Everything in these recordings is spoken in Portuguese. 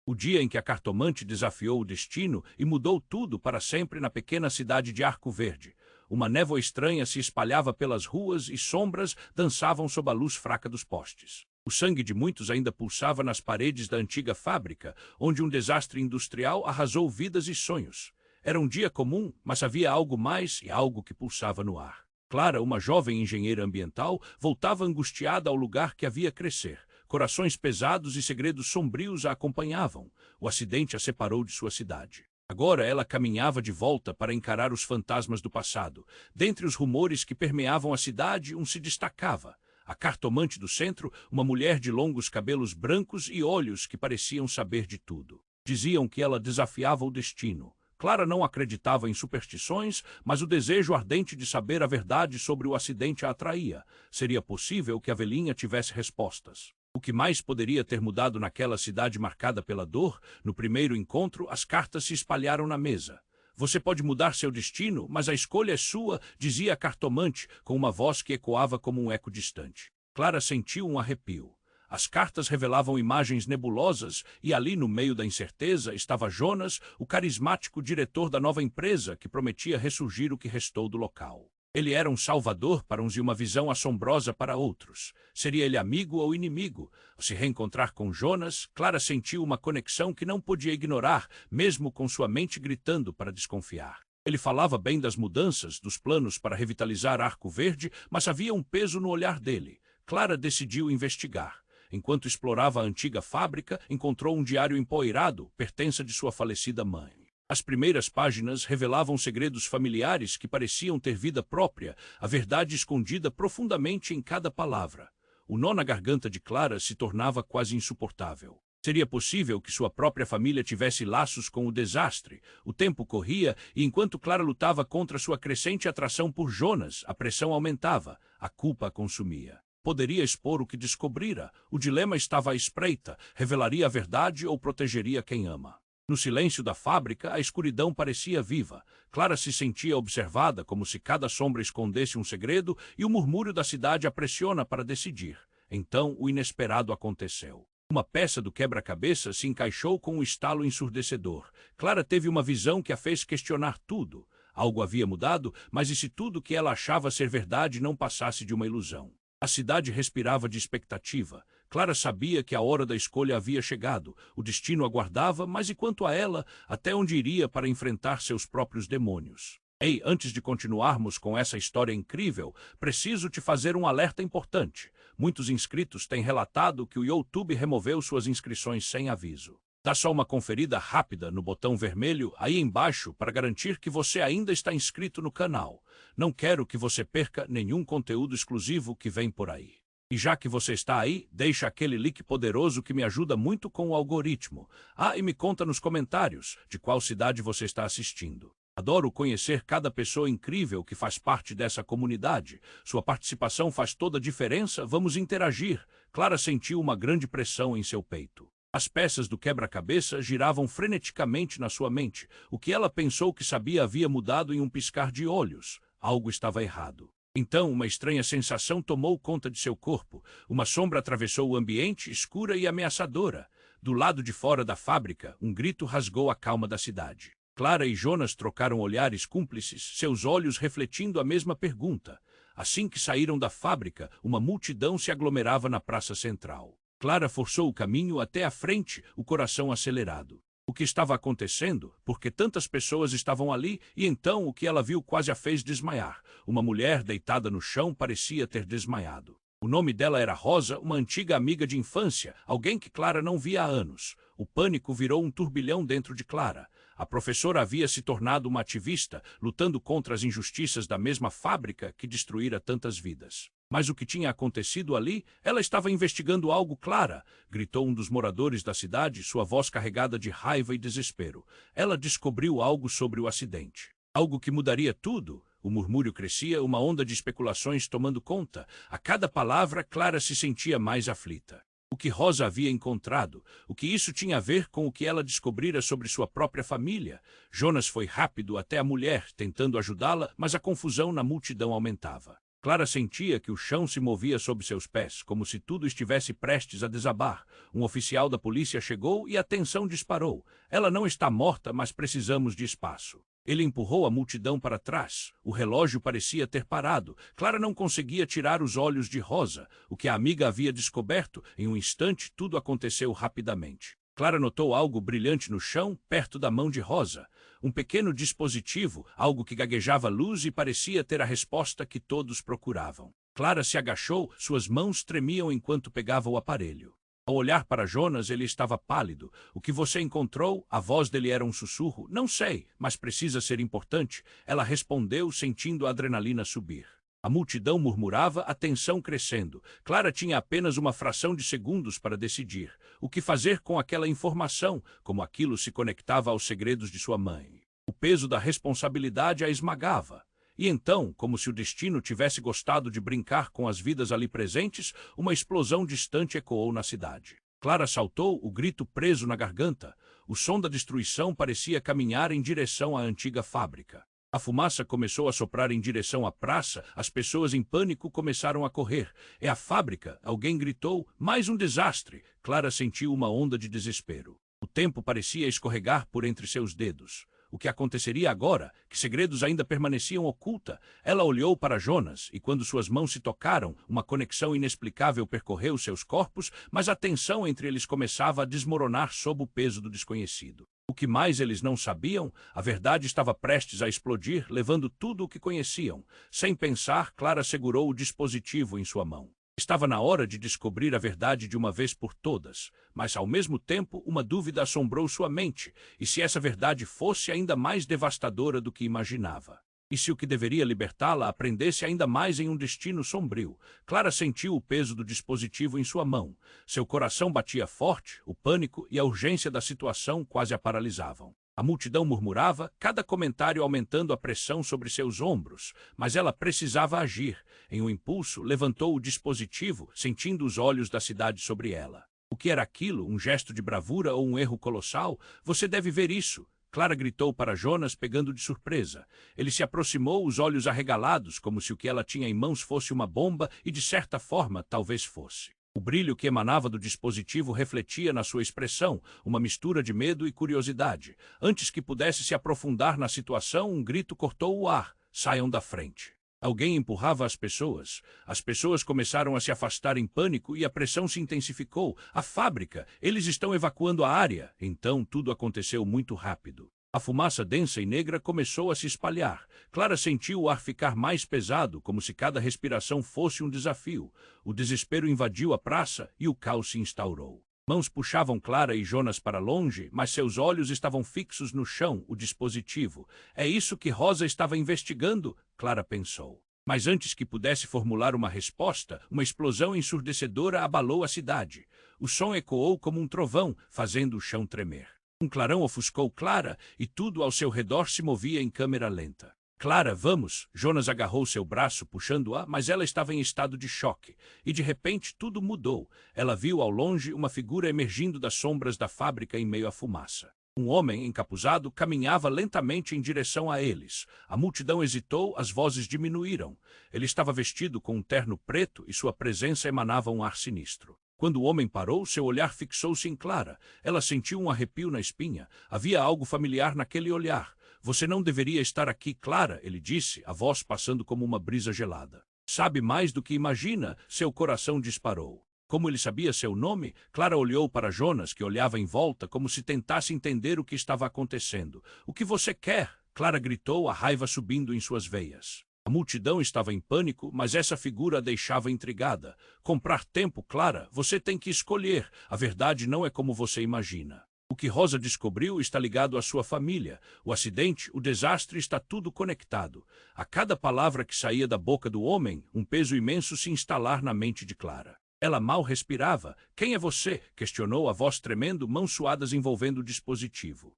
O dia em que a cartomante desafiou o destino e mudou tudo para sempre na pequena cidade de Arco Verde. Uma névoa estranha se espalhava pelas ruas e sombras dançavam sob a luz fraca dos postes. O sangue de muitos ainda pulsava nas paredes da antiga fábrica, onde um desastre industrial arrasou vidas e sonhos. Era um dia comum, mas havia algo mais e algo que pulsava no ar. Clara, uma jovem engenheira ambiental, voltava angustiada ao lugar que havia crescer. Corações pesados e segredos sombrios a acompanhavam. O acidente a separou de sua cidade. Agora ela caminhava de volta para encarar os fantasmas do passado. Dentre os rumores que permeavam a cidade, um se destacava. A cartomante do centro, uma mulher de longos cabelos brancos e olhos que pareciam saber de tudo. Diziam que ela desafiava o destino. Clara não acreditava em superstições, mas o desejo ardente de saber a verdade sobre o acidente a atraía. Seria possível que a velhinha tivesse respostas. O que mais poderia ter mudado naquela cidade marcada pela dor? No primeiro encontro, as cartas se espalharam na mesa. Você pode mudar seu destino, mas a escolha é sua, dizia a cartomante, com uma voz que ecoava como um eco distante. Clara sentiu um arrepio. As cartas revelavam imagens nebulosas e ali, no meio da incerteza, estava Jonas, o carismático diretor da nova empresa que prometia ressurgir o que restou do local. Ele era um salvador para uns e uma visão assombrosa para outros. Seria ele amigo ou inimigo? Ao se reencontrar com Jonas, Clara sentiu uma conexão que não podia ignorar, mesmo com sua mente gritando para desconfiar. Ele falava bem das mudanças, dos planos para revitalizar Arco Verde, mas havia um peso no olhar dele. Clara decidiu investigar. Enquanto explorava a antiga fábrica, encontrou um diário empoeirado, pertença de sua falecida mãe. As primeiras páginas revelavam segredos familiares que pareciam ter vida própria, a verdade escondida profundamente em cada palavra. O nó na garganta de Clara se tornava quase insuportável. Seria possível que sua própria família tivesse laços com o desastre? O tempo corria e enquanto Clara lutava contra sua crescente atração por Jonas, a pressão aumentava, a culpa a consumia. Poderia expor o que descobrira. O dilema estava à espreita. Revelaria a verdade ou protegeria quem ama? No silêncio da fábrica, a escuridão parecia viva. Clara se sentia observada, como se cada sombra escondesse um segredo, e o murmúrio da cidade a pressiona para decidir. Então, o inesperado aconteceu. Uma peça do quebra-cabeça se encaixou com um estalo ensurdecedor. Clara teve uma visão que a fez questionar tudo. Algo havia mudado, mas e se tudo que ela achava ser verdade não passasse de uma ilusão? A cidade respirava de expectativa. Clara sabia que a hora da escolha havia chegado. O destino aguardava, mas e quanto a ela, até onde iria para enfrentar seus próprios demônios? Ei, antes de continuarmos com essa história incrível, preciso te fazer um alerta importante. Muitos inscritos têm relatado que o YouTube removeu suas inscrições sem aviso. Dá só uma conferida rápida no botão vermelho aí embaixo para garantir que você ainda está inscrito no canal. Não quero que você perca nenhum conteúdo exclusivo que vem por aí. E já que você está aí, deixa aquele like poderoso que me ajuda muito com o algoritmo. E me conta nos comentários de qual cidade você está assistindo. Adoro conhecer cada pessoa incrível que faz parte dessa comunidade. Sua participação faz toda a diferença. Vamos interagir. Clara sentiu uma grande pressão em seu peito. As peças do quebra-cabeça giravam freneticamente na sua mente. O que ela pensou que sabia havia mudado em um piscar de olhos. Algo estava errado. Então, uma estranha sensação tomou conta de seu corpo. Uma sombra atravessou o ambiente, escura e ameaçadora. Do lado de fora da fábrica, um grito rasgou a calma da cidade. Clara e Jonas trocaram olhares cúmplices, seus olhos refletindo a mesma pergunta. Assim que saíram da fábrica, uma multidão se aglomerava na praça central. Clara forçou o caminho até a frente, o coração acelerado. O que estava acontecendo? Por que tantas pessoas estavam ali? E então o que ela viu quase a fez desmaiar. Uma mulher deitada no chão parecia ter desmaiado. O nome dela era Rosa, uma antiga amiga de infância, alguém que Clara não via há anos. O pânico virou um turbilhão dentro de Clara. A professora havia se tornado uma ativista, lutando contra as injustiças da mesma fábrica que destruíra tantas vidas. Mas o que tinha acontecido ali? Ela estava investigando algo. Clara, gritou um dos moradores da cidade, sua voz carregada de raiva e desespero. Ela descobriu algo sobre o acidente. Algo que mudaria tudo. O murmúrio crescia, uma onda de especulações tomando conta. A cada palavra, Clara se sentia mais aflita. O que Rosa havia encontrado? O que isso tinha a ver com o que ela descobrira sobre sua própria família? Jonas foi rápido até a mulher, tentando ajudá-la, mas a confusão na multidão aumentava. Clara sentia que o chão se movia sob seus pés, como se tudo estivesse prestes a desabar. Um oficial da polícia chegou e a tensão disparou. Ela não está morta, mas precisamos de espaço. Ele empurrou a multidão para trás. O relógio parecia ter parado. Clara não conseguia tirar os olhos de Rosa. O que a amiga havia descoberto, em um instante tudo aconteceu rapidamente. Clara notou algo brilhante no chão, perto da mão de Rosa. Um pequeno dispositivo, algo que gaguejava luz e parecia ter a resposta que todos procuravam. Clara se agachou, suas mãos tremiam enquanto pegava o aparelho. Ao olhar para Jonas, ele estava pálido. O que você encontrou? A voz dele era um sussurro. Não sei, mas precisa ser importante. Ela respondeu, sentindo a adrenalina subir. A multidão murmurava, a tensão crescendo. Clara tinha apenas uma fração de segundos para decidir. O que fazer com aquela informação, como aquilo se conectava aos segredos de sua mãe. O peso da responsabilidade a esmagava. E então, como se o destino tivesse gostado de brincar com as vidas ali presentes, uma explosão distante ecoou na cidade. Clara saltou, o grito preso na garganta. O som da destruição parecia caminhar em direção à antiga fábrica. A fumaça começou a soprar em direção à praça, as pessoas em pânico começaram a correr. É a fábrica, alguém gritou, mais um desastre. Clara sentiu uma onda de desespero. O tempo parecia escorregar por entre seus dedos. O que aconteceria agora? Que segredos ainda permaneciam oculta? Ela olhou para Jonas, e quando suas mãos se tocaram, uma conexão inexplicável percorreu seus corpos, mas a tensão entre eles começava a desmoronar sob o peso do desconhecido. O que mais eles não sabiam? A verdade estava prestes a explodir, levando tudo o que conheciam. Sem pensar, Clara segurou o dispositivo em sua mão. Estava na hora de descobrir a verdade de uma vez por todas, mas ao mesmo tempo uma dúvida assombrou sua mente, e se essa verdade fosse ainda mais devastadora do que imaginava? E se o que deveria libertá-la aprendesse ainda mais em um destino sombrio? Clara sentiu o peso do dispositivo em sua mão. Seu coração batia forte, o pânico e a urgência da situação quase a paralisavam. A multidão murmurava, cada comentário aumentando a pressão sobre seus ombros, mas ela precisava agir. Em um impulso, levantou o dispositivo, sentindo os olhos da cidade sobre ela. O que era aquilo? Um gesto de bravura ou um erro colossal? Você deve ver isso. Clara gritou para Jonas, pegando de surpresa. Ele se aproximou, os olhos arregalados, como se o que ela tinha em mãos fosse uma bomba e, de certa forma, talvez fosse. O brilho que emanava do dispositivo refletia na sua expressão, uma mistura de medo e curiosidade. Antes que pudesse se aprofundar na situação, um grito cortou o ar. Saiam da frente. Alguém empurrava as pessoas. As pessoas começaram a se afastar em pânico e a pressão se intensificou. A fábrica! Eles estão evacuando a área. Então tudo aconteceu muito rápido. A fumaça densa e negra começou a se espalhar. Clara sentiu o ar ficar mais pesado, como se cada respiração fosse um desafio. O desespero invadiu a praça e o caos se instaurou. Mãos puxavam Clara e Jonas para longe, mas seus olhos estavam fixos no chão, o dispositivo. É isso que Rosa estava investigando? Clara pensou. Mas antes que pudesse formular uma resposta, uma explosão ensurdecedora abalou a cidade. O som ecoou como um trovão, fazendo o chão tremer. Um clarão ofuscou Clara e tudo ao seu redor se movia em câmera lenta. Clara, vamos! Jonas agarrou seu braço, puxando-a, mas ela estava em estado de choque. E de repente tudo mudou. Ela viu ao longe uma figura emergindo das sombras da fábrica em meio à fumaça. Um homem encapuzado caminhava lentamente em direção a eles. A multidão hesitou, as vozes diminuíram. Ele estava vestido com um terno preto e sua presença emanava um ar sinistro. Quando o homem parou, seu olhar fixou-se em Clara. Ela sentiu um arrepio na espinha. Havia algo familiar naquele olhar. Você não deveria estar aqui, Clara, ele disse, a voz passando como uma brisa gelada. Sabe mais do que imagina, seu coração disparou. Como ele sabia seu nome, Clara olhou para Jonas, que olhava em volta como se tentasse entender o que estava acontecendo. O que você quer? Clara gritou, a raiva subindo em suas veias. A multidão estava em pânico, mas essa figura a deixava intrigada. Comprar tempo, Clara, você tem que escolher. A verdade não é como você imagina. O que Rosa descobriu está ligado à sua família. O acidente, o desastre, está tudo conectado. A cada palavra que saía da boca do homem, um peso imenso se instalar na mente de Clara. Ela mal respirava. Quem é você? Questionou a voz tremendo, mãos suadas envolvendo o dispositivo.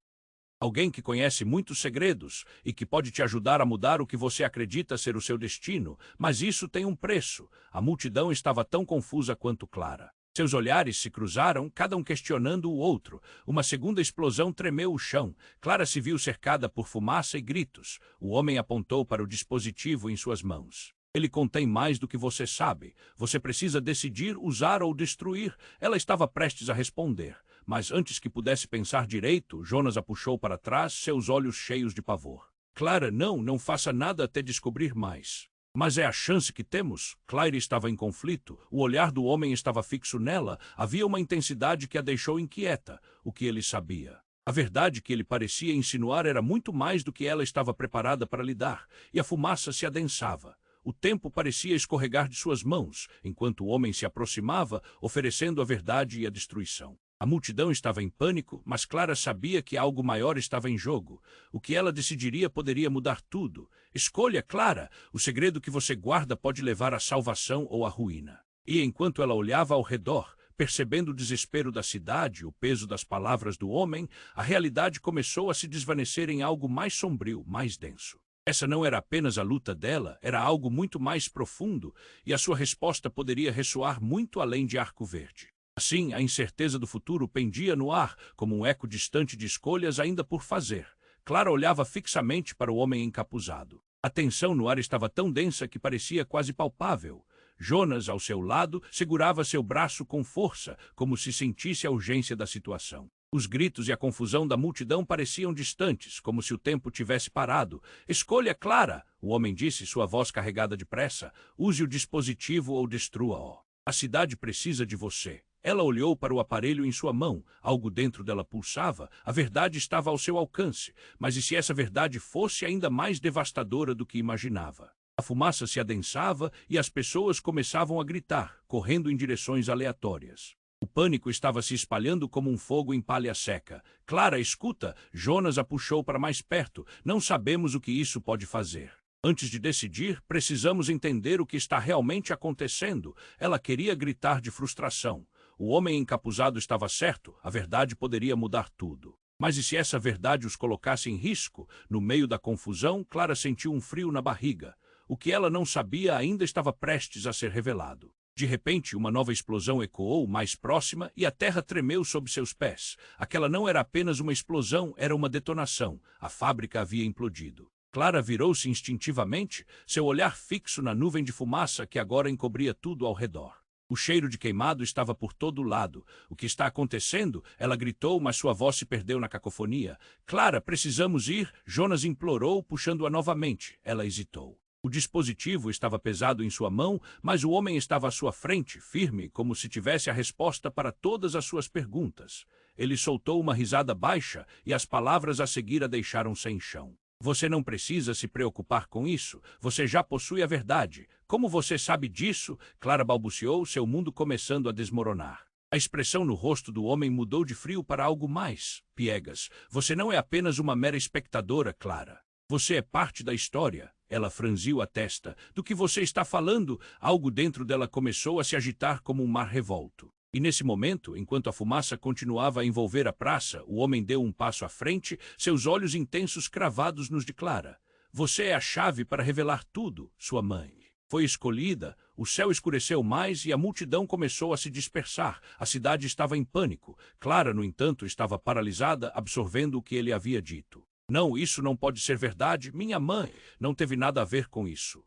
Alguém que conhece muitos segredos e que pode te ajudar a mudar o que você acredita ser o seu destino, mas isso tem um preço. A multidão estava tão confusa quanto Clara. Seus olhares se cruzaram, cada um questionando o outro. Uma segunda explosão tremeu o chão. Clara se viu cercada por fumaça e gritos. O homem apontou para o dispositivo em suas mãos. Ele contém mais do que você sabe. Você precisa decidir usar ou destruir. Ela estava prestes a responder, mas antes que pudesse pensar direito, Jonas a puxou para trás, seus olhos cheios de pavor. Clara, não faça nada até descobrir mais. Mas é a chance que temos. Claire estava em conflito. O olhar do homem estava fixo nela. Havia uma intensidade que a deixou inquieta. O que ele sabia? A verdade que ele parecia insinuar era muito mais do que ela estava preparada para lidar, e a fumaça se adensava. O tempo parecia escorregar de suas mãos, enquanto o homem se aproximava, oferecendo a verdade e a destruição. A multidão estava em pânico, mas Clara sabia que algo maior estava em jogo. O que ela decidiria poderia mudar tudo. Escolha, Clara! O segredo que você guarda pode levar à salvação ou à ruína. E enquanto ela olhava ao redor, percebendo o desespero da cidade, o peso das palavras do homem, a realidade começou a se desvanecer em algo mais sombrio, mais denso. Essa não era apenas a luta dela, era algo muito mais profundo, e a sua resposta poderia ressoar muito além de Arco Verde. Assim, a incerteza do futuro pendia no ar, como um eco distante de escolhas ainda por fazer. Clara olhava fixamente para o homem encapuzado. A tensão no ar estava tão densa que parecia quase palpável. Jonas, ao seu lado, segurava seu braço com força, como se sentisse a urgência da situação. Os gritos e a confusão da multidão pareciam distantes, como se o tempo tivesse parado. Escolha, Clara! O homem disse, sua voz carregada de pressa. Use o dispositivo ou destrua-o. A cidade precisa de você. Ela olhou para o aparelho em sua mão. Algo dentro dela pulsava. A verdade estava ao seu alcance. Mas e se essa verdade fosse ainda mais devastadora do que imaginava? A fumaça se adensava e as pessoas começavam a gritar, correndo em direções aleatórias. O pânico estava se espalhando como um fogo em palha seca. Clara, escuta! Jonas a puxou para mais perto. Não sabemos o que isso pode fazer. Antes de decidir, precisamos entender o que está realmente acontecendo. Ela queria gritar de frustração. O homem encapuzado estava certo. A verdade poderia mudar tudo. Mas e se essa verdade os colocasse em risco? No meio da confusão, Clara sentiu um frio na barriga. O que ela não sabia ainda estava prestes a ser revelado. De repente, uma nova explosão ecoou mais próxima e a terra tremeu sob seus pés. Aquela não era apenas uma explosão, era uma detonação. A fábrica havia implodido. Clara virou-se instintivamente, seu olhar fixo na nuvem de fumaça que agora encobria tudo ao redor. O cheiro de queimado estava por todo lado. O que está acontecendo? Ela gritou, mas sua voz se perdeu na cacofonia. Clara, precisamos ir! Jonas implorou, puxando-a novamente. Ela hesitou. O dispositivo estava pesado em sua mão, mas o homem estava à sua frente, firme, como se tivesse a resposta para todas as suas perguntas. Ele soltou uma risada baixa e as palavras a seguir a deixaram sem chão. Você não precisa se preocupar com isso. Você já possui a verdade. Como você sabe disso? Clara balbuciou, seu mundo começando a desmoronar. A expressão no rosto do homem mudou de frio para algo mais. Piegas, você não é apenas uma mera espectadora, Clara. Você é parte da história. Ela franziu a testa. Do que você está falando? Algo dentro dela começou a se agitar como um mar revolto. E nesse momento, enquanto a fumaça continuava a envolver a praça, o homem deu um passo à frente, seus olhos intensos cravados nos de Clara. Você é a chave para revelar tudo, sua mãe. Foi escolhida, o céu escureceu mais e a multidão começou a se dispersar. A cidade estava em pânico. Clara, no entanto, estava paralisada, absorvendo o que ele havia dito. Não, isso não pode ser verdade. Minha mãe não teve nada a ver com isso.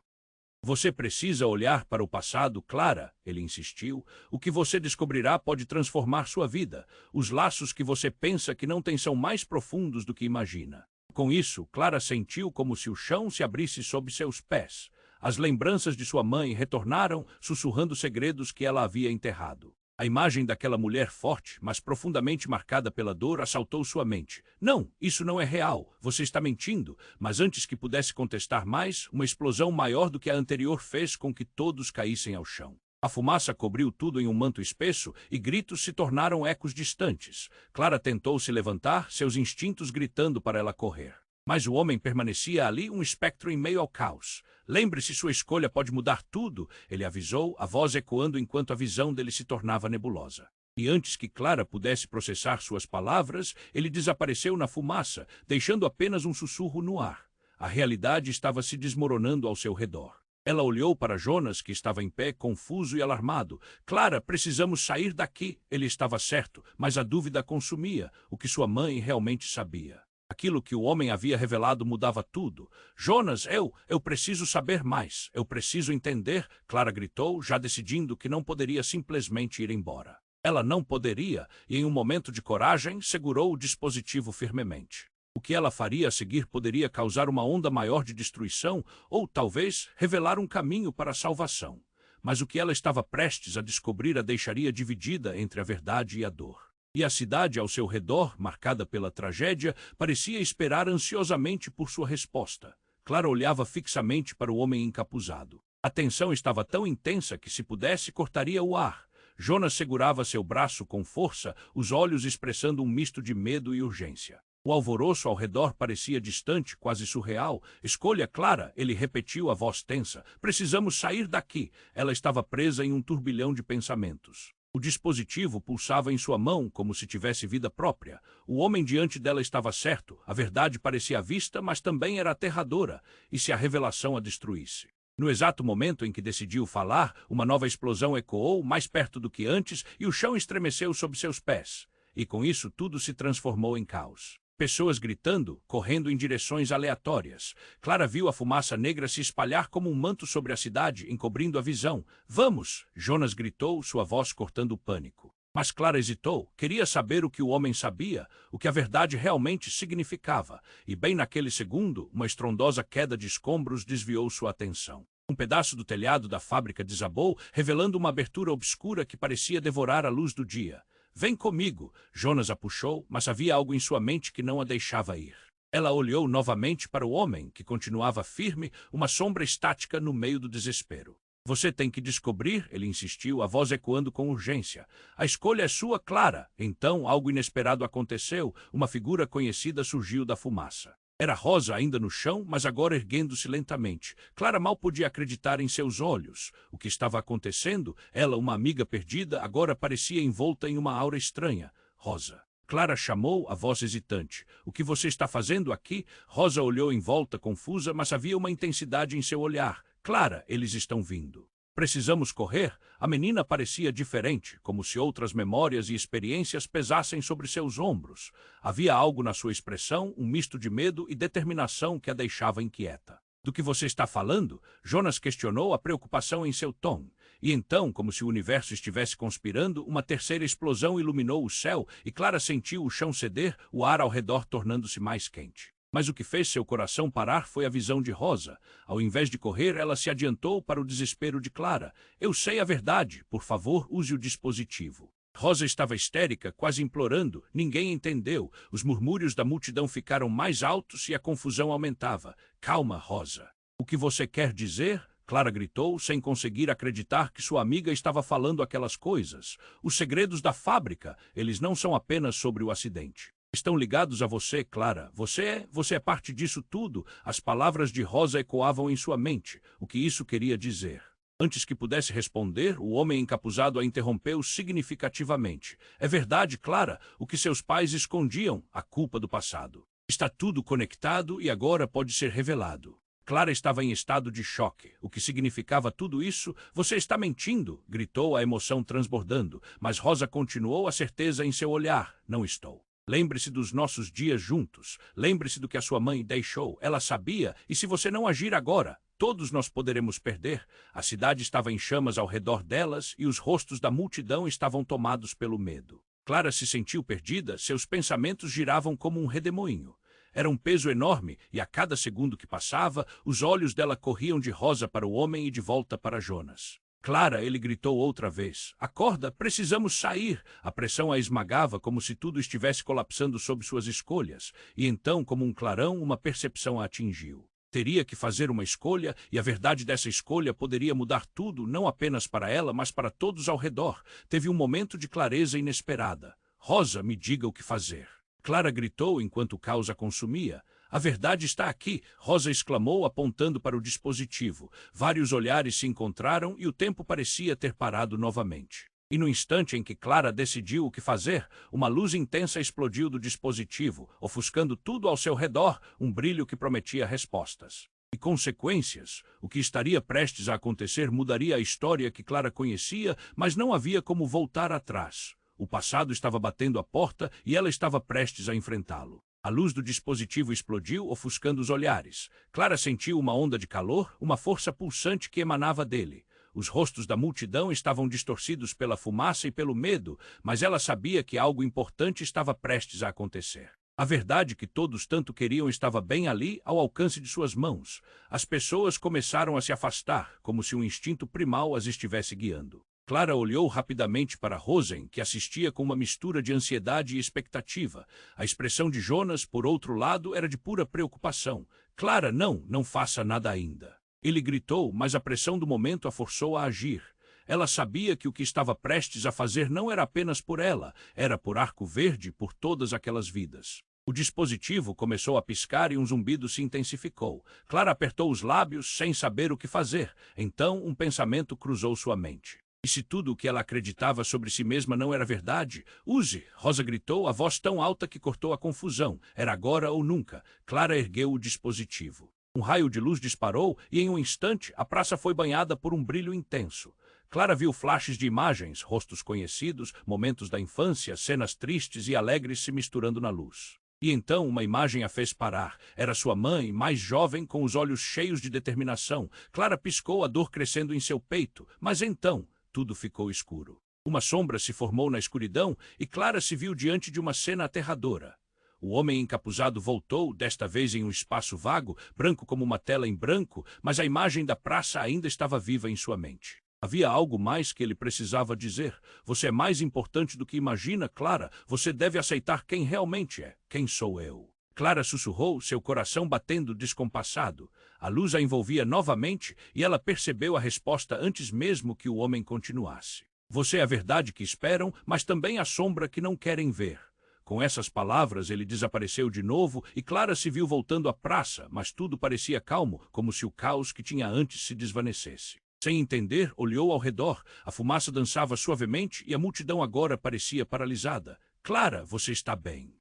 Você precisa olhar para o passado, Clara, ele insistiu. O que você descobrirá pode transformar sua vida. Os laços que você pensa que não tem são mais profundos do que imagina. Com isso, Clara sentiu como se o chão se abrisse sob seus pés. As lembranças de sua mãe retornaram, sussurrando segredos que ela havia enterrado. A imagem daquela mulher forte, mas profundamente marcada pela dor, assaltou sua mente. Não, isso não é real. Você está mentindo. Mas antes que pudesse contestar mais, uma explosão maior do que a anterior fez com que todos caíssem ao chão. A fumaça cobriu tudo em um manto espesso e gritos se tornaram ecos distantes. Clara tentou se levantar, seus instintos gritando para ela correr. Mas o homem permanecia ali, um espectro em meio ao caos. Lembre-se, sua escolha pode mudar tudo, ele avisou, a voz ecoando enquanto a visão dele se tornava nebulosa. E antes que Clara pudesse processar suas palavras, ele desapareceu na fumaça, deixando apenas um sussurro no ar. A realidade estava se desmoronando ao seu redor. Ela olhou para Jonas, que estava em pé, confuso e alarmado. Clara, precisamos sair daqui. Ele estava certo, mas a dúvida consumia, o que sua mãe realmente sabia. Aquilo que o homem havia revelado mudava tudo. Jonas, eu preciso saber mais. Eu preciso entender, Clara gritou, já decidindo que não poderia simplesmente ir embora. Ela não poderia, e em um momento de coragem, segurou o dispositivo firmemente. O que ela faria a seguir poderia causar uma onda maior de destruição ou, talvez, revelar um caminho para a salvação. Mas o que ela estava prestes a descobrir a deixaria dividida entre a verdade e a dor. E a cidade ao seu redor, marcada pela tragédia, parecia esperar ansiosamente por sua resposta. Clara olhava fixamente para o homem encapuzado. A tensão estava tão intensa que, se pudesse, cortaria o ar. Jonas segurava seu braço com força, os olhos expressando um misto de medo e urgência. O alvoroço ao redor parecia distante, quase surreal. Escolha, Clara, ele repetiu a voz tensa. Precisamos sair daqui. Ela estava presa em um turbilhão de pensamentos. O dispositivo pulsava em sua mão como se tivesse vida própria. O homem diante dela estava certo. A verdade parecia à vista, mas também era aterradora. E se a revelação a destruísse? No exato momento em que decidiu falar, uma nova explosão ecoou mais perto do que antes e o chão estremeceu sob seus pés. E com isso tudo se transformou em caos. Pessoas gritando, correndo em direções aleatórias. Clara viu a fumaça negra se espalhar como um manto sobre a cidade, encobrindo a visão. Vamos! Jonas gritou, sua voz cortando o pânico. Mas Clara hesitou, queria saber o que o homem sabia, o que a verdade realmente significava. E bem naquele segundo, uma estrondosa queda de escombros desviou sua atenção. Um pedaço do telhado da fábrica desabou, revelando uma abertura obscura que parecia devorar a luz do dia. Vem comigo, Jonas a puxou, mas havia algo em sua mente que não a deixava ir. Ela olhou novamente para o homem, que continuava firme, uma sombra estática no meio do desespero. Você tem que descobrir, ele insistiu, a voz ecoando com urgência. A escolha é sua, Clara. Então, algo inesperado aconteceu, uma figura conhecida surgiu da fumaça. Era Rosa ainda no chão, mas agora erguendo-se lentamente. Clara mal podia acreditar em seus olhos. O que estava acontecendo? Ela, uma amiga perdida, agora parecia envolta em uma aura estranha. Rosa. Clara chamou, a voz hesitante. O que você está fazendo aqui? Rosa olhou em volta, confusa, mas havia uma intensidade em seu olhar. Clara, eles estão vindo. Precisamos correr? A menina parecia diferente, como se outras memórias e experiências pesassem sobre seus ombros. Havia algo na sua expressão, um misto de medo e determinação que a deixava inquieta. Do que você está falando? Jonas questionou, a preocupação em seu tom. E então, como se o universo estivesse conspirando, uma terceira explosão iluminou o céu e Clara sentiu o chão ceder, o ar ao redor tornando-se mais quente. Mas o que fez seu coração parar foi a visão de Rosa. Ao invés de correr, ela se adiantou para o desespero de Clara. Eu sei a verdade. Por favor, use o dispositivo. Rosa estava histérica, quase implorando. Ninguém entendeu. Os murmúrios da multidão ficaram mais altos e a confusão aumentava. Calma, Rosa. O que você quer dizer? Clara gritou, sem conseguir acreditar que sua amiga estava falando aquelas coisas. Os segredos da fábrica, eles não são apenas sobre o acidente. Estão ligados a você, Clara. Você é parte disso tudo. As palavras de Rosa ecoavam em sua mente. O que isso queria dizer? Antes que pudesse responder, o homem encapuzado a interrompeu significativamente. É verdade, Clara, o que seus pais escondiam, a culpa do passado. Está tudo conectado e agora pode ser revelado. Clara estava em estado de choque. O que significava tudo isso? Você está mentindo, gritou, a emoção transbordando. Mas Rosa continuou, a certeza em seu olhar. Não estou. Lembre-se dos nossos dias juntos. Lembre-se do que a sua mãe deixou. Ela sabia, e se você não agir agora, todos nós poderemos perder. A cidade estava em chamas ao redor delas e os rostos da multidão estavam tomados pelo medo. Clara se sentiu perdida, seus pensamentos giravam como um redemoinho. Era um peso enorme, e a cada segundo que passava, os olhos dela corriam de Rosa para o homem e de volta para Jonas. Clara, ele gritou outra vez. Acorda, precisamos sair. A pressão a esmagava como se tudo estivesse colapsando sob suas escolhas. E então, como um clarão, uma percepção a atingiu. Teria que fazer uma escolha, e a verdade dessa escolha poderia mudar tudo, não apenas para ela, mas para todos ao redor. Teve um momento de clareza inesperada. Rosa, me diga o que fazer. Clara gritou enquanto o caos a consumia. A verdade está aqui, Rosa exclamou, apontando para o dispositivo. Vários olhares se encontraram e o tempo parecia ter parado novamente. E no instante em que Clara decidiu o que fazer, uma luz intensa explodiu do dispositivo, ofuscando tudo ao seu redor, um brilho que prometia respostas. E consequências, o que estaria prestes a acontecer mudaria a história que Clara conhecia, mas não havia como voltar atrás. O passado estava batendo a porta e ela estava prestes a enfrentá-lo. A luz do dispositivo explodiu, ofuscando os olhares. Clara sentiu uma onda de calor, uma força pulsante que emanava dele. Os rostos da multidão estavam distorcidos pela fumaça e pelo medo, mas ela sabia que algo importante estava prestes a acontecer. A verdade que todos tanto queriam estava bem ali, ao alcance de suas mãos. As pessoas começaram a se afastar, como se um instinto primal as estivesse guiando. Clara olhou rapidamente para Rosen, que assistia com uma mistura de ansiedade e expectativa. A expressão de Jonas, por outro lado, era de pura preocupação. Clara, não faça nada ainda. Ele gritou, mas a pressão do momento a forçou a agir. Ela sabia que o que estava prestes a fazer não era apenas por ela, era por Arco Verde, por todas aquelas vidas. O dispositivo começou a piscar e um zumbido se intensificou. Clara apertou os lábios, sem saber o que fazer. Então, um pensamento cruzou sua mente. E se tudo o que ela acreditava sobre si mesma não era verdade? Use! Rosa gritou, a voz tão alta que cortou a confusão. Era agora ou nunca. Clara ergueu o dispositivo. Um raio de luz disparou e, em um instante, a praça foi banhada por um brilho intenso. Clara viu flashes de imagens, rostos conhecidos, momentos da infância, cenas tristes e alegres se misturando na luz. E então uma imagem a fez parar. Era sua mãe, mais jovem, com os olhos cheios de determinação. Clara piscou, a dor crescendo em seu peito. Mas então, tudo ficou escuro. Uma sombra se formou na escuridão e Clara se viu diante de uma cena aterradora. O homem encapuzado voltou, desta vez em um espaço vago, branco como uma tela em branco, mas a imagem da praça ainda estava viva em sua mente. Havia algo mais que ele precisava dizer. Você é mais importante do que imagina, Clara. Você deve aceitar quem realmente é. Quem sou eu? Clara sussurrou, seu coração batendo descompassado. A luz a envolvia novamente e ela percebeu a resposta antes mesmo que o homem continuasse. Você é a verdade que esperam, mas também a sombra que não querem ver. Com essas palavras, ele desapareceu de novo e Clara se viu voltando à praça, mas tudo parecia calmo, como se o caos que tinha antes se desvanecesse. Sem entender, olhou ao redor. A fumaça dançava suavemente e a multidão agora parecia paralisada. Clara, você está bem.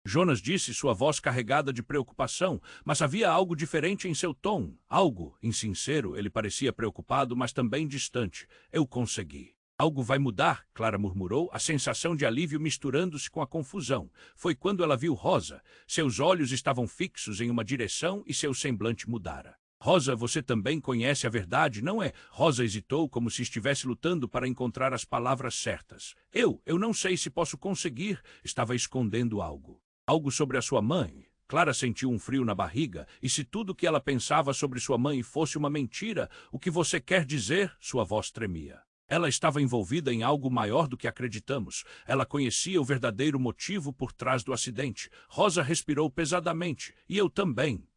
Jonas disse, sua voz carregada de preocupação, mas havia algo diferente em seu tom. Algo insincero, ele parecia preocupado, mas também distante. Eu consegui. Algo vai mudar, Clara murmurou, a sensação de alívio misturando-se com a confusão. Foi quando ela viu Rosa. Seus olhos estavam fixos em uma direção e seu semblante mudara. Rosa, você também conhece a verdade, não é? Rosa hesitou como se estivesse lutando para encontrar as palavras certas. Eu não sei se posso conseguir. Estava escondendo algo. Algo sobre a sua mãe. Clara sentiu um frio na barriga, e se tudo o que ela pensava sobre sua mãe fosse uma mentira, o que você quer dizer? Sua voz tremia. Ela estava envolvida em algo maior do que acreditamos. Ela conhecia o verdadeiro motivo por trás do acidente. Rosa respirou pesadamente. E eu também.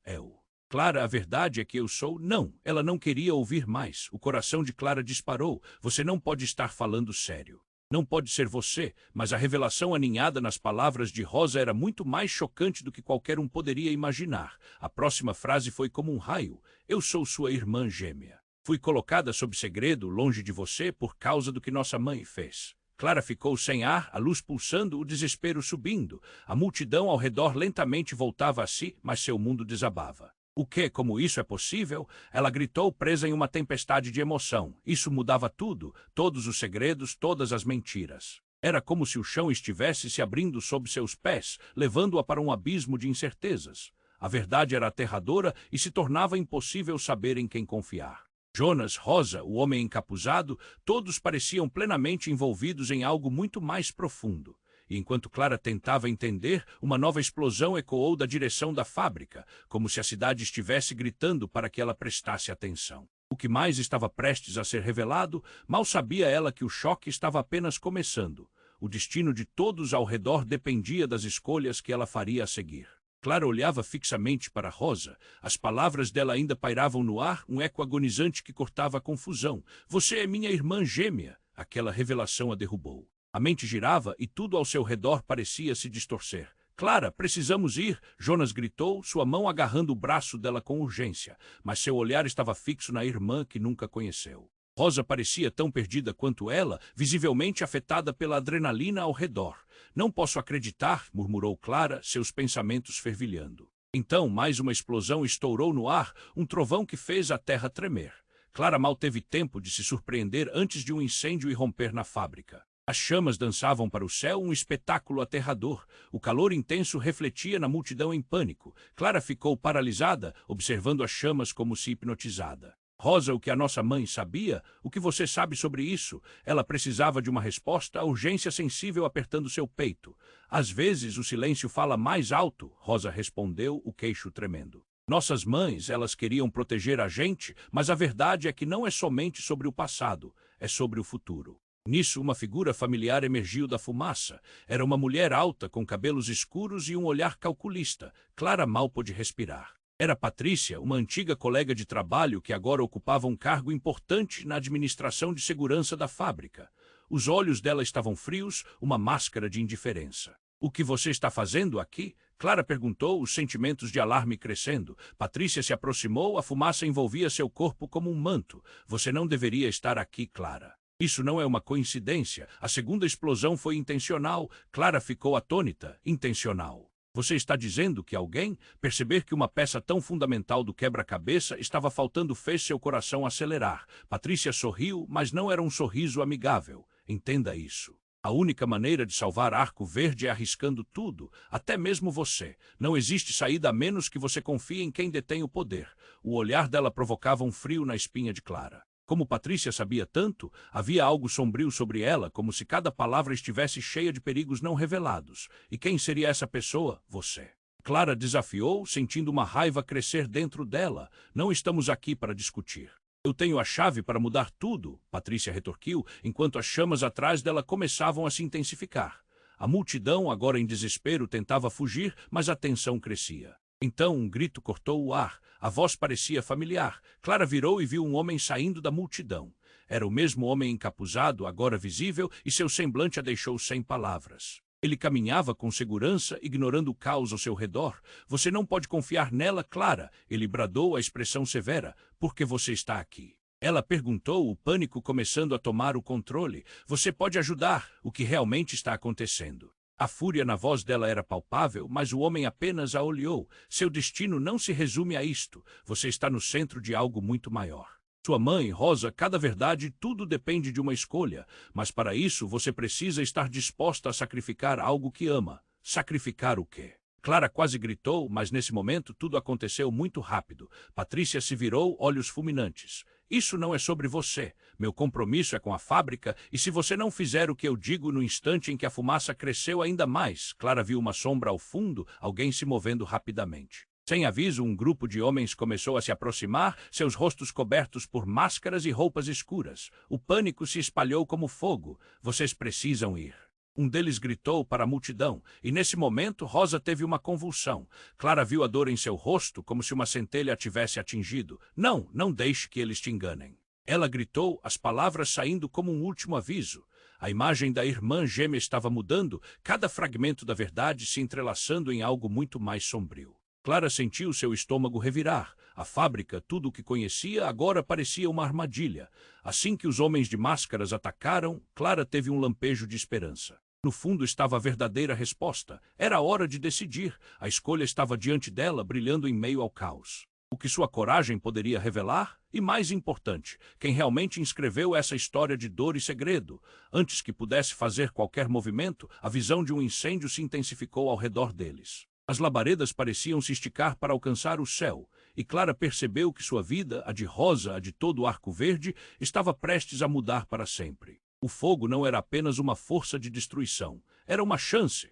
Clara, a verdade é que eu sou... Não, ela não queria ouvir mais. O coração de Clara disparou. Você não pode estar falando sério. Não pode ser você, mas a revelação aninhada nas palavras de Rosa era muito mais chocante do que qualquer um poderia imaginar. A próxima frase foi como um raio. Eu sou sua irmã gêmea. Fui colocada sob segredo, longe de você, por causa do que nossa mãe fez. Clara ficou sem ar, a luz pulsando, o desespero subindo. A multidão ao redor lentamente voltava a si, mas seu mundo desabava. O que? Como isso é possível? Ela gritou, presa em uma tempestade de emoção. Isso mudava tudo, todos os segredos, todas as mentiras. Era como se o chão estivesse se abrindo sob seus pés, levando-a para um abismo de incertezas. A verdade era aterradora e se tornava impossível saber em quem confiar. Jonas, Rosa, o homem encapuzado, todos pareciam plenamente envolvidos em algo muito mais profundo. E enquanto Clara tentava entender, uma nova explosão ecoou da direção da fábrica, como se a cidade estivesse gritando para que ela prestasse atenção. O que mais estava prestes a ser revelado, mal sabia ela que o choque estava apenas começando. O destino de todos ao redor dependia das escolhas que ela faria a seguir. Clara olhava fixamente para Rosa. As palavras dela ainda pairavam no ar, um eco agonizante que cortava a confusão. Você é minha irmã gêmea. Aquela revelação a derrubou. A mente girava e tudo ao seu redor parecia se distorcer. Clara, precisamos ir, Jonas gritou, sua mão agarrando o braço dela com urgência, mas seu olhar estava fixo na irmã que nunca conheceu. Rosa parecia tão perdida quanto ela, visivelmente afetada pela adrenalina ao redor. Não posso acreditar, murmurou Clara, seus pensamentos fervilhando. Então, mais uma explosão estourou no ar, um trovão que fez a terra tremer. Clara mal teve tempo de se surpreender antes de um incêndio irromper na fábrica. As chamas dançavam para o céu, um espetáculo aterrador. O calor intenso refletia na multidão em pânico. Clara ficou paralisada, observando as chamas como se hipnotizada. Rosa, o que a nossa mãe sabia? O que você sabe sobre isso? Ela precisava de uma resposta, a urgência sensível apertando seu peito. Às vezes o silêncio fala mais alto, Rosa respondeu, o queixo tremendo. Nossas mães, elas queriam proteger a gente, mas a verdade é que não é somente sobre o passado, é sobre o futuro. Nisso, uma figura familiar emergiu da fumaça. Era uma mulher alta, com cabelos escuros e um olhar calculista. Clara mal pôde respirar. Era Patrícia, uma antiga colega de trabalho que agora ocupava um cargo importante na administração de segurança da fábrica. Os olhos dela estavam frios, uma máscara de indiferença. O que você está fazendo aqui? Clara perguntou, os sentimentos de alarme crescendo. Patrícia se aproximou, a fumaça envolvia seu corpo como um manto. Você não deveria estar aqui, Clara. Isso não é uma coincidência. A segunda explosão foi intencional. Clara ficou atônita. Intencional. Você está dizendo que alguém, perceber que uma peça tão fundamental do quebra-cabeça estava faltando, fez seu coração acelerar. Patrícia sorriu, mas não era um sorriso amigável. Entenda isso. A única maneira de salvar Arco Verde é arriscando tudo, até mesmo você. Não existe saída a menos que você confie em quem detém o poder. O olhar dela provocava um frio na espinha de Clara. Como Patrícia sabia tanto, havia algo sombrio sobre ela, como se cada palavra estivesse cheia de perigos não revelados. E quem seria essa pessoa? Você. Clara desafiou, sentindo uma raiva crescer dentro dela. Não estamos aqui para discutir. Eu tenho a chave para mudar tudo, Patrícia retorquiu, enquanto as chamas atrás dela começavam a se intensificar. A multidão, agora em desespero, tentava fugir, mas a tensão crescia. Então um grito cortou o ar. A voz parecia familiar. Clara virou e viu um homem saindo da multidão. Era o mesmo homem encapuzado, agora visível, e seu semblante a deixou sem palavras. Ele caminhava com segurança, ignorando o caos ao seu redor. Você não pode confiar nela, Clara. Ele bradou, a expressão severa. Por que você está aqui? Ela perguntou, o pânico começando a tomar o controle. Você pode ajudar? O que realmente está acontecendo? A fúria na voz dela era palpável, mas o homem apenas a olhou. Seu destino não se resume a isto. Você está no centro de algo muito maior. Sua mãe, Rosa, cada verdade, tudo depende de uma escolha. Mas para isso você precisa estar disposta a sacrificar algo que ama. Sacrificar o quê? Clara quase gritou, mas nesse momento tudo aconteceu muito rápido. Patrícia se virou, olhos fulminantes. Isso não é sobre você. Meu compromisso é com a fábrica, e se você não fizer o que eu digo no instante em que a fumaça cresceu ainda mais, Clara viu uma sombra ao fundo, alguém se movendo rapidamente. Sem aviso, um grupo de homens começou a se aproximar, seus rostos cobertos por máscaras e roupas escuras. O pânico se espalhou como fogo. Vocês precisam ir. Um deles gritou para a multidão, e nesse momento Rosa teve uma convulsão. Clara viu a dor em seu rosto, como se uma centelha a tivesse atingido. Não, não deixe que eles te enganem. Ela gritou, as palavras saindo como um último aviso. A imagem da irmã gêmea estava mudando, cada fragmento da verdade se entrelaçando em algo muito mais sombrio. Clara sentiu seu estômago revirar. A fábrica, tudo o que conhecia, agora parecia uma armadilha. Assim que os homens de máscaras atacaram, Clara teve um lampejo de esperança. No fundo estava a verdadeira resposta. Era hora de decidir. A escolha estava diante dela, brilhando em meio ao caos. O que sua coragem poderia revelar? E mais importante, quem realmente inscreveu essa história de dor e segredo? Antes que pudesse fazer qualquer movimento, a visão de um incêndio se intensificou ao redor deles. As labaredas pareciam se esticar para alcançar o céu, e Clara percebeu que sua vida, a de Rosa, a de todo o Arco Verde, estava prestes a mudar para sempre. O fogo não era apenas uma força de destruição. Era uma chance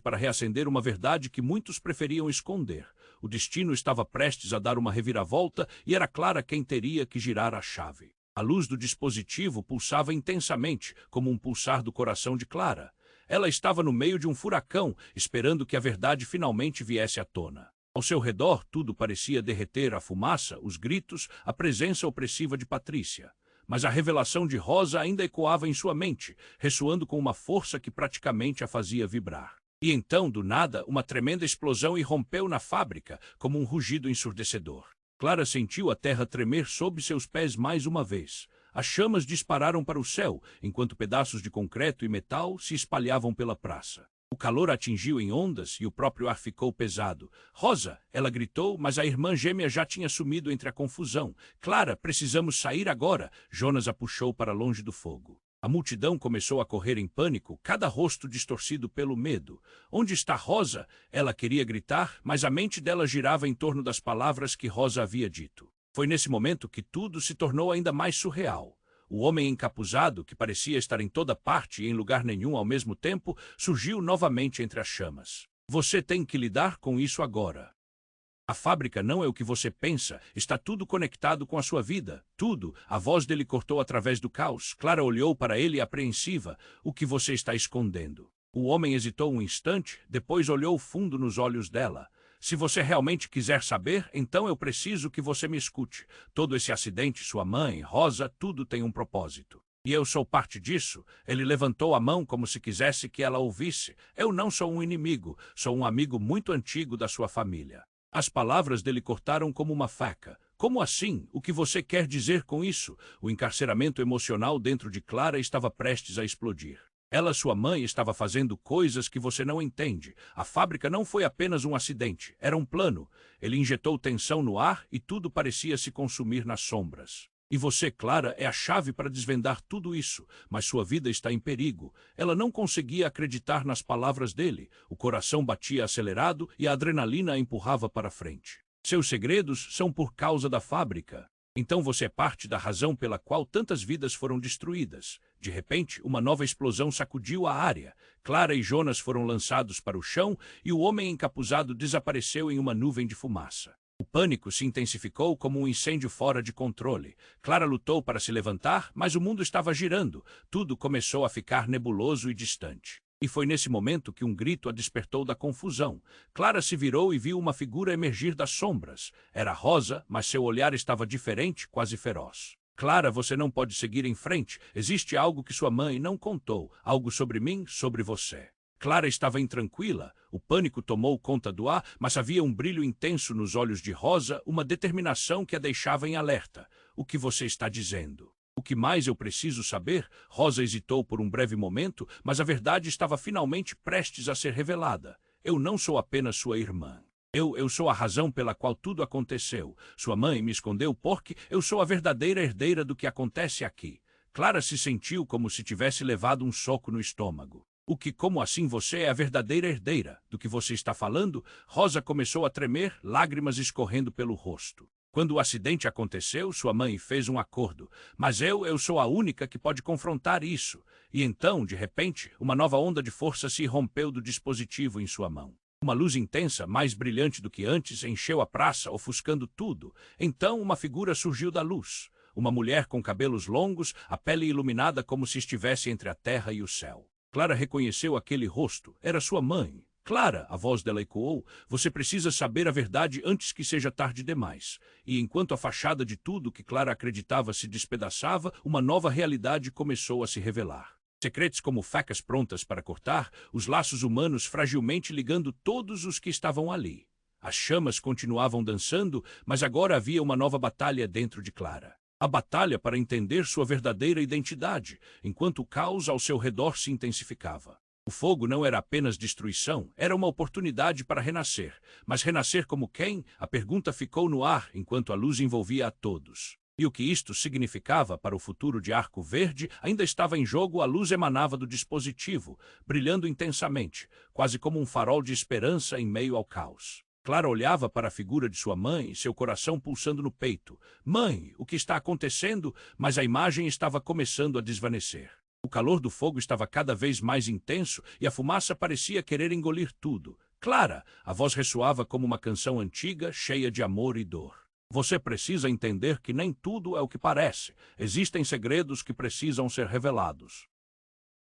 para reacender uma verdade que muitos preferiam esconder. O destino estava prestes a dar uma reviravolta e era Clara quem teria que girar a chave. A luz do dispositivo pulsava intensamente, como um pulsar do coração de Clara. Ela estava no meio de um furacão, esperando que a verdade finalmente viesse à tona. Ao seu redor, tudo parecia derreter, a fumaça, os gritos, a presença opressiva de Patrícia. Mas a revelação de Rosa ainda ecoava em sua mente, ressoando com uma força que praticamente a fazia vibrar. E então, do nada, uma tremenda explosão irrompeu na fábrica, como um rugido ensurdecedor. Clara sentiu a terra tremer sob seus pés mais uma vez. As chamas dispararam para o céu, enquanto pedaços de concreto e metal se espalhavam pela praça. O calor atingiu em ondas e o próprio ar ficou pesado. Rosa, ela gritou, mas a irmã gêmea já tinha sumido entre a confusão. Clara, precisamos sair agora. Jonas a puxou para longe do fogo. A multidão começou a correr em pânico, cada rosto distorcido pelo medo. Onde está Rosa? Ela queria gritar, mas a mente dela girava em torno das palavras que Rosa havia dito. Foi nesse momento que tudo se tornou ainda mais surreal. O homem encapuzado, que parecia estar em toda parte e em lugar nenhum ao mesmo tempo, surgiu novamente entre as chamas. Você tem que lidar com isso agora. A fábrica não é o que você pensa, está tudo conectado com a sua vida, tudo. A voz dele cortou através do caos. Clara olhou para ele apreensiva. O que você está escondendo? O homem hesitou um instante, depois olhou fundo nos olhos dela. Se você realmente quiser saber, então eu preciso que você me escute. Todo esse acidente, sua mãe, Rosa, tudo tem um propósito. E eu sou parte disso. Ele levantou a mão como se quisesse que ela ouvisse. Eu não sou um inimigo, sou um amigo muito antigo da sua família. As palavras dele cortaram como uma faca. Como assim? O que você quer dizer com isso? O encarceramento emocional dentro de Clara estava prestes a explodir. Ela, sua mãe, estava fazendo coisas que você não entende. A fábrica não foi apenas um acidente, era um plano. Ele injetou tensão no ar e tudo parecia se consumir nas sombras. E você, Clara, é a chave para desvendar tudo isso, mas sua vida está em perigo. Ela não conseguia acreditar nas palavras dele. O coração batia acelerado e a adrenalina a empurrava para frente. Seus segredos são por causa da fábrica. Então você é parte da razão pela qual tantas vidas foram destruídas. De repente, uma nova explosão sacudiu a área. Clara e Jonas foram lançados para o chão e o homem encapuzado desapareceu em uma nuvem de fumaça. O pânico se intensificou como um incêndio fora de controle. Clara lutou para se levantar, mas o mundo estava girando. Tudo começou a ficar nebuloso e distante. E foi nesse momento que um grito a despertou da confusão. Clara se virou e viu uma figura emergir das sombras. Era Rosa, mas seu olhar estava diferente, quase feroz. Clara, você não pode seguir em frente. Existe algo que sua mãe não contou. Algo sobre mim, sobre você. Clara estava intranquila. O pânico tomou conta do ar, mas havia um brilho intenso nos olhos de Rosa, uma determinação que a deixava em alerta. O que você está dizendo? O que mais eu preciso saber? Rosa hesitou por um breve momento, mas a verdade estava finalmente prestes a ser revelada. Eu não sou apenas sua irmã. Eu sou a razão pela qual tudo aconteceu. Sua mãe me escondeu porque eu sou a verdadeira herdeira do que acontece aqui. Clara se sentiu como se tivesse levado um soco no estômago. Como assim você é a verdadeira herdeira? Do que você está falando? Rosa começou a tremer, lágrimas escorrendo pelo rosto. Quando o acidente aconteceu, sua mãe fez um acordo. Mas eu sou a única que pode confrontar isso. E então, de repente, uma nova onda de força se rompeu do dispositivo em sua mão. Uma luz intensa, mais brilhante do que antes, encheu a praça, ofuscando tudo. Então, uma figura surgiu da luz. Uma mulher com cabelos longos, a pele iluminada como se estivesse entre a terra e o céu. Clara reconheceu aquele rosto. Era sua mãe. Clara, a voz dela ecoou, você precisa saber a verdade antes que seja tarde demais. E enquanto a fachada de tudo que Clara acreditava se despedaçava, uma nova realidade começou a se revelar. Secretos como facas prontas para cortar, os laços humanos fragilmente ligando todos os que estavam ali. As chamas continuavam dançando, mas agora havia uma nova batalha dentro de Clara. A batalha para entender sua verdadeira identidade, enquanto o caos ao seu redor se intensificava. O fogo não era apenas destruição, era uma oportunidade para renascer. Mas renascer como quem? A pergunta ficou no ar enquanto a luz envolvia a todos. E o que isto significava para o futuro de Arco Verde ainda estava em jogo. A luz emanava do dispositivo, brilhando intensamente, quase como um farol de esperança em meio ao caos. Clara olhava para a figura de sua mãe, seu coração pulsando no peito. Mãe, o que está acontecendo? Mas a imagem estava começando a desvanecer. O calor do fogo estava cada vez mais intenso e a fumaça parecia querer engolir tudo. Clara! A voz ressoava como uma canção antiga, cheia de amor e dor. Você precisa entender que nem tudo é o que parece. Existem segredos que precisam ser revelados.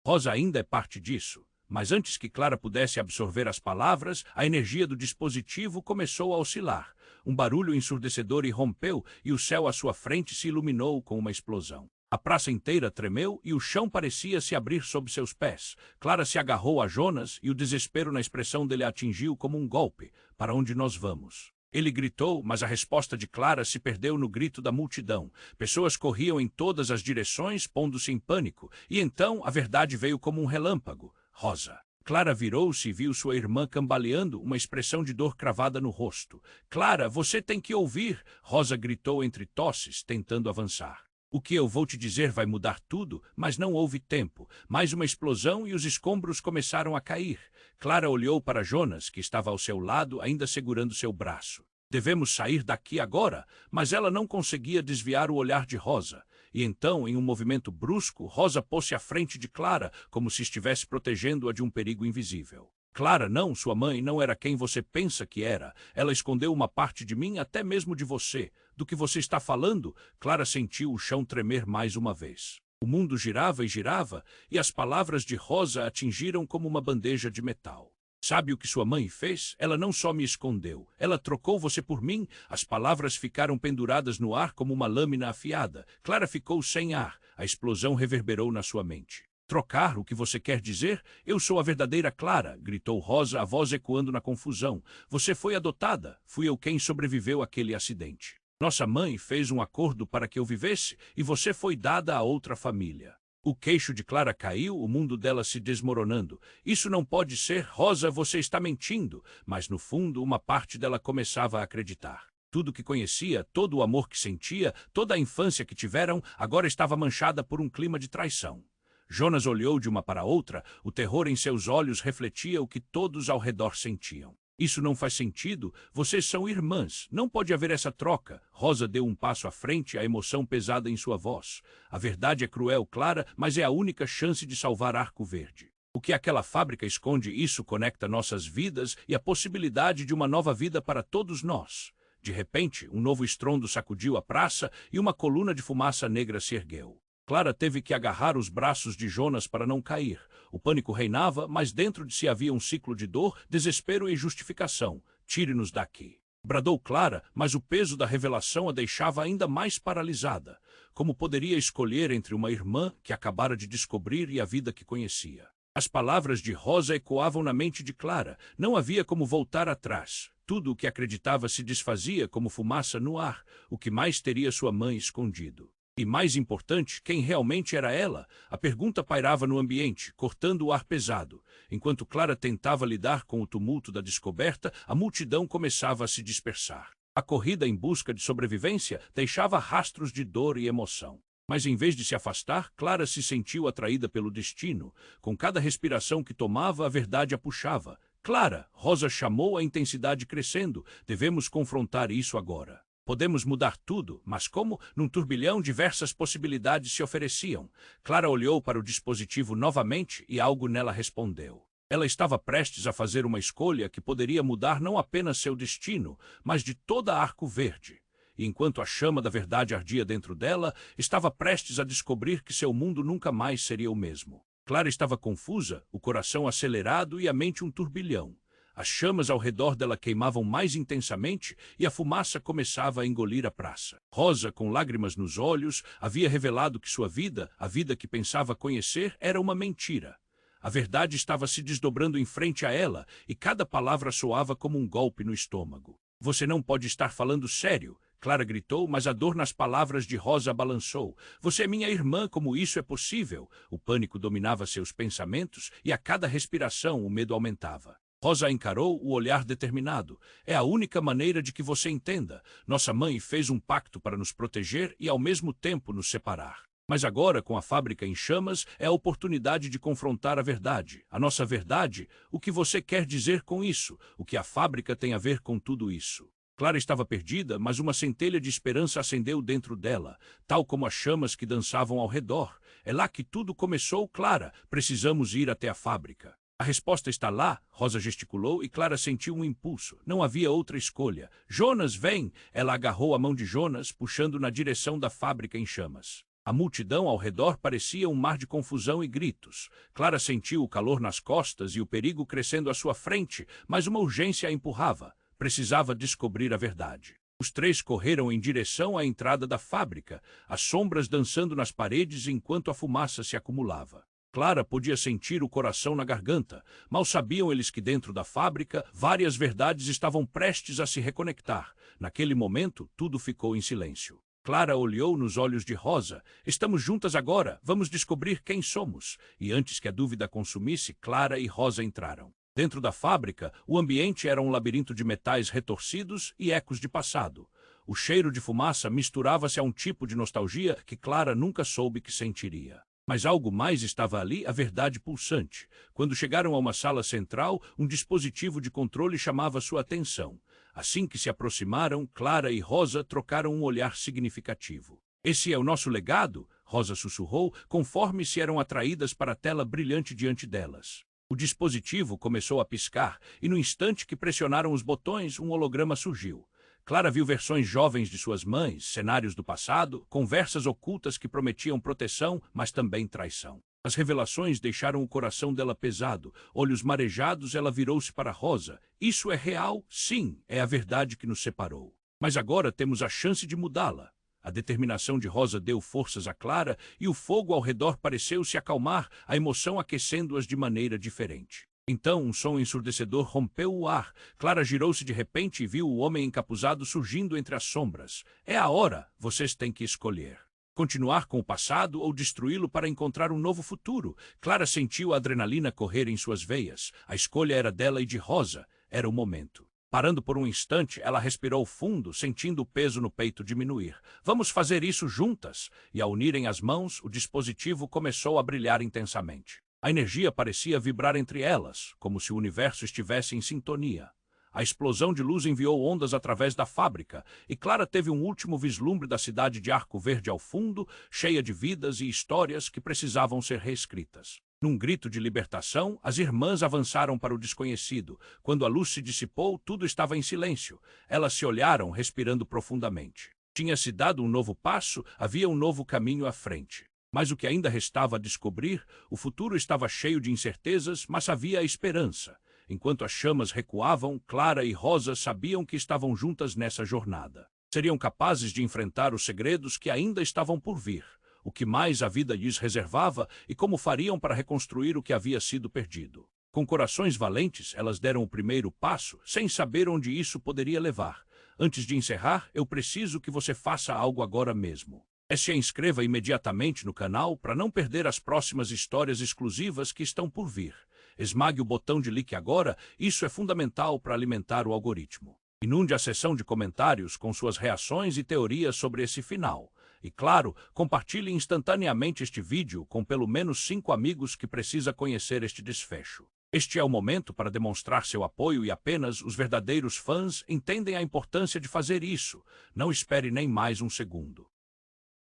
Rosa ainda é parte disso. Mas antes que Clara pudesse absorver as palavras, a energia do dispositivo começou a oscilar. Um barulho ensurdecedor irrompeu e o céu à sua frente se iluminou com uma explosão. A praça inteira tremeu e o chão parecia se abrir sob seus pés. Clara se agarrou a Jonas e o desespero na expressão dele a atingiu como um golpe. Para onde nós vamos? Ele gritou, mas a resposta de Clara se perdeu no grito da multidão. Pessoas corriam em todas as direções, pondo-se em pânico. E então a verdade veio como um relâmpago. Rosa. Clara virou-se e viu sua irmã cambaleando, uma expressão de dor cravada no rosto. Clara, você tem que ouvir! Rosa gritou entre tosses, tentando avançar. O que eu vou te dizer vai mudar tudo, mas não houve tempo. Mais uma explosão e os escombros começaram a cair. Clara olhou para Jonas, que estava ao seu lado, ainda segurando seu braço. Devemos sair daqui agora, mas ela não conseguia desviar o olhar de Rosa. E então, em um movimento brusco, Rosa pôs-se à frente de Clara, como se estivesse protegendo-a de um perigo invisível. Clara, não, sua mãe não era quem você pensa que era. Ela escondeu uma parte de mim, até mesmo de você. Do que você está falando? Clara sentiu o chão tremer mais uma vez. O mundo girava e girava, e as palavras de Rosa atingiram como uma bandeja de metal. Sabe o que sua mãe fez? Ela não só me escondeu, ela trocou você por mim. As palavras ficaram penduradas no ar como uma lâmina afiada. Clara ficou sem ar. A explosão reverberou na sua mente. Trocar o que você quer dizer? Eu sou a verdadeira Clara, gritou Rosa, a voz ecoando na confusão. Você foi adotada. Fui eu quem sobreviveu àquele acidente. Nossa mãe fez um acordo para que eu vivesse e você foi dada a outra família. O queixo de Clara caiu, o mundo dela se desmoronando. Isso não pode ser, Rosa, você está mentindo. Mas no fundo, uma parte dela começava a acreditar. Tudo que conhecia, todo o amor que sentia, toda a infância que tiveram, agora estava manchada por um clima de traição. Jonas olhou de uma para outra, o terror em seus olhos refletia o que todos ao redor sentiam. Isso não faz sentido, vocês são irmãs, não pode haver essa troca. Rosa deu um passo à frente, a emoção pesada em sua voz. A verdade é cruel, Clara, mas é a única chance de salvar Arco Verde. O que aquela fábrica esconde, isso conecta nossas vidas e a possibilidade de uma nova vida para todos nós. De repente, um novo estrondo sacudiu a praça e uma coluna de fumaça negra se ergueu. Clara teve que agarrar os braços de Jonas para não cair. O pânico reinava, mas dentro de si havia um ciclo de dor, desespero e justificação. Tire-nos daqui. Bradou Clara, mas o peso da revelação a deixava ainda mais paralisada. Como poderia escolher entre uma irmã que acabara de descobrir e a vida que conhecia? As palavras de Rosa ecoavam na mente de Clara. Não havia como voltar atrás. Tudo o que acreditava se desfazia como fumaça no ar. O que mais teria sua mãe escondido? E mais importante, quem realmente era ela? A pergunta pairava no ambiente, cortando o ar pesado. Enquanto Clara tentava lidar com o tumulto da descoberta, a multidão começava a se dispersar. A corrida em busca de sobrevivência deixava rastros de dor e emoção. Mas em vez de se afastar, Clara se sentiu atraída pelo destino. Com cada respiração que tomava, a verdade a puxava. Clara, Rosa chamou, a intensidade crescendo. Devemos confrontar isso agora. Podemos mudar tudo, mas como? Num turbilhão, diversas possibilidades se ofereciam. Clara olhou para o dispositivo novamente e algo nela respondeu. Ela estava prestes a fazer uma escolha que poderia mudar não apenas seu destino, mas de toda Arco Verde. E enquanto a chama da verdade ardia dentro dela, estava prestes a descobrir que seu mundo nunca mais seria o mesmo. Clara estava confusa, o coração acelerado e a mente um turbilhão. As chamas ao redor dela queimavam mais intensamente e a fumaça começava a engolir a praça. Rosa, com lágrimas nos olhos, havia revelado que sua vida, a vida que pensava conhecer, era uma mentira. A verdade estava se desdobrando em frente a ela e cada palavra soava como um golpe no estômago. Você não pode estar falando sério, Clara gritou, mas a dor nas palavras de Rosa balançou. Você é minha irmã, como isso é possível? O pânico dominava seus pensamentos e a cada respiração o medo aumentava. Rosa encarou o olhar determinado. É a única maneira de que você entenda. Nossa mãe fez um pacto para nos proteger e ao mesmo tempo nos separar. Mas agora, com a fábrica em chamas, é a oportunidade de confrontar a verdade. A nossa verdade? O que você quer dizer com isso? O que a fábrica tem a ver com tudo isso? Clara estava perdida, mas uma centelha de esperança acendeu dentro dela, tal como as chamas que dançavam ao redor. É lá que tudo começou, Clara. Precisamos ir até a fábrica. A resposta está lá, Rosa gesticulou e Clara sentiu um impulso. Não havia outra escolha. Jonas, vem! Ela agarrou a mão de Jonas, puxando na direção da fábrica em chamas. A multidão ao redor parecia um mar de confusão e gritos. Clara sentiu o calor nas costas e o perigo crescendo à sua frente, mas uma urgência a empurrava. Precisava descobrir a verdade. Os três correram em direção à entrada da fábrica, as sombras dançando nas paredes enquanto a fumaça se acumulava. Clara podia sentir o coração na garganta. Mal sabiam eles que dentro da fábrica, várias verdades estavam prestes a se reconectar. Naquele momento, tudo ficou em silêncio. Clara olhou nos olhos de Rosa. Estamos juntas agora, vamos descobrir quem somos. E antes que a dúvida consumisse, Clara e Rosa entraram. Dentro da fábrica, o ambiente era um labirinto de metais retorcidos e ecos de passado. O cheiro de fumaça misturava-se a um tipo de nostalgia que Clara nunca soube que sentiria. Mas algo mais estava ali, a verdade pulsante. Quando chegaram a uma sala central, um dispositivo de controle chamava sua atenção. Assim que se aproximaram, Clara e Rosa trocaram um olhar significativo. Esse é o nosso legado? Rosa sussurrou, conforme se eram atraídas para a tela brilhante diante delas. O dispositivo começou a piscar, e no instante que pressionaram os botões, um holograma surgiu. Clara viu versões jovens de suas mães, cenários do passado, conversas ocultas que prometiam proteção, mas também traição. As revelações deixaram o coração dela pesado. Olhos marejados, ela virou-se para Rosa. Isso é real? Sim, é a verdade que nos separou. Mas agora temos a chance de mudá-la. A determinação de Rosa deu forças a Clara e o fogo ao redor pareceu se acalmar, a emoção aquecendo-as de maneira diferente. Então um som ensurdecedor rompeu o ar. Clara girou-se de repente e viu o homem encapuzado surgindo entre as sombras. É a hora, vocês têm que escolher. Continuar com o passado ou destruí-lo para encontrar um novo futuro. Clara sentiu a adrenalina correr em suas veias. A escolha era dela e de Rosa. Era o momento. Parando por um instante, ela respirou fundo, sentindo o peso no peito diminuir. Vamos fazer isso juntas. E ao unirem as mãos, o dispositivo começou a brilhar intensamente. A energia parecia vibrar entre elas, como se o universo estivesse em sintonia. A explosão de luz enviou ondas através da fábrica, e Clara teve um último vislumbre da cidade de Arco Verde ao fundo, cheia de vidas e histórias que precisavam ser reescritas. Num grito de libertação, as irmãs avançaram para o desconhecido. Quando a luz se dissipou, tudo estava em silêncio. Elas se olharam, respirando profundamente. Tinha-se dado um novo passo, havia um novo caminho à frente. Mas o que ainda restava a descobrir, o futuro estava cheio de incertezas, mas havia a esperança. Enquanto as chamas recuavam, Clara e Rosa sabiam que estavam juntas nessa jornada. Seriam capazes de enfrentar os segredos que ainda estavam por vir, o que mais a vida lhes reservava e como fariam para reconstruir o que havia sido perdido. Com corações valentes, elas deram o primeiro passo, sem saber onde isso poderia levar. Antes de encerrar, eu preciso que você faça algo agora mesmo. Se inscreva imediatamente no canal para não perder as próximas histórias exclusivas que estão por vir. Esmague o botão de like agora, isso é fundamental para alimentar o algoritmo. Inunde a seção de comentários com suas reações e teorias sobre esse final. E claro, compartilhe instantaneamente este vídeo com pelo menos 5 amigos que precisam conhecer este desfecho. Este é o momento para demonstrar seu apoio e apenas os verdadeiros fãs entendem a importância de fazer isso. Não espere nem mais um segundo.